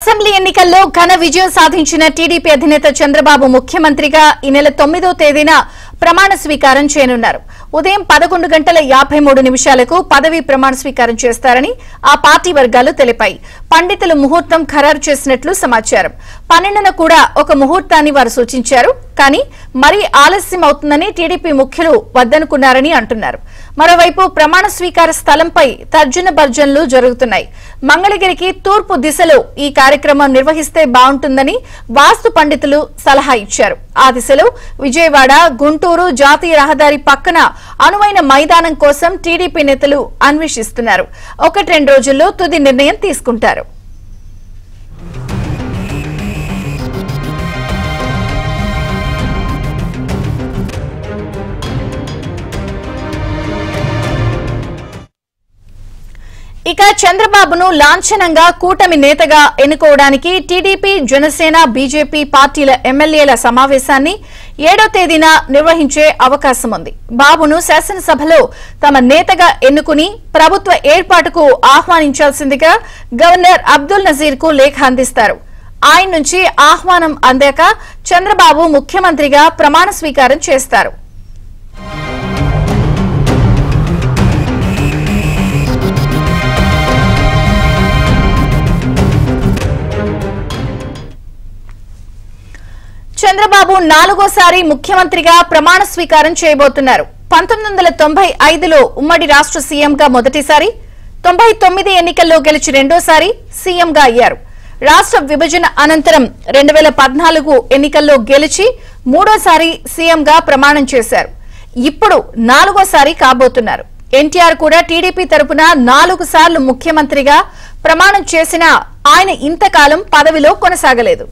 Assembly ఎన్నికల్లో ఘన విజయం సాధించిన టీడీపీ అధినేత చంద్రబాబు ముఖ్యమంత్రిగా ఈ నెల 9వ తేదీన ప్రమాణ స్వీకారం చేయనున్నారు. ఉదయం 11:53 పదవీ ప్రమాణ స్వీకారం చేస్తారని ఆ పార్టీ వర్గాలు తెలిపాయి. పండితులు ముహూర్తం ఖరారు చేసినట్లు సమాచారం. 12న కూడా ఒక ముహూర్తాన్ని వారు సూచించారు. కానీ మరీ ఆలస్యం అవుతుందని టీడీపీ ముఖ్యులు వద్దనుకున్నారని అంటున్నారు. మరోవైపు ప్రమాణ స్వీకార స్థలంపై తర్జన భర్జనలు జరుగుతున్నాయి. మంగళగిరికి తూర్పు దిశలో ఈ కార్యక్రమం నిర్వహిస్తే బాగుంటుందని వాస్తు పండితులు సలహా ఇచ్చారు. ఆ దిశలో విజయవాడ, గుంటూరు జాతీయ రహదారి పక్కన అనువైన మైదానం కోసం టీడీపీ నేతలు అన్వేషిస్తున్నారు. 1-2 రోజుల్లో తుది నిర్ణయం తీసుకుంటారు. ఇక చంద్రబాబును లాంఛనంగా కూటమి నేతగా ఎన్నుకోవడానికి టీడీపీ, జనసేన, బీజేపీ పార్టీల ఎమ్మెల్యేల సమావేశాన్ని 7వ తేదీన నిర్వహించే అవకాశం ఉంది. బాబును శాసనసభలో తమ నేతగా ఎన్నుకుని ప్రభుత్వ ఏర్పాటుకు ఆహ్వానించాల్సిందిగా గవర్నర్ అబ్దుల్ నజీర్ కు లేఖ అందిస్తారు. ఆయన నుంచి ఆహ్వానం అందాక చంద్రబాబు ముఖ్యమంత్రిగా ప్రమాణ స్వీకారం చేస్తారు. చంద్రబాబు 4వసారి ముఖ్యమంత్రిగా ప్రమాణ స్వీకారం చేయబోతున్నారు. 1995లో ఉమ్మడి రాష్ట్ర సీఎంగా మొదటిసారి, 99 ఎన్నికల్లో గెలిచి రెండోసారి సీఎంగా అయ్యారు. రాష్ట్ర విభజన అనంతరం 2014 ఎన్నికల్లో గెలిచి మూడోసారి సీఎంగా ప్రమాణం చేశారు. ఇప్పుడు 4వసారి కాబోతున్నారు. ఎన్టీఆర్ కూడా టీడీపీ తరపున 4 సార్లు ముఖ్యమంత్రిగా ప్రమాణం చేసినా ఆయన ఇంతకాలం పదవిలో కొనసాగలేదు.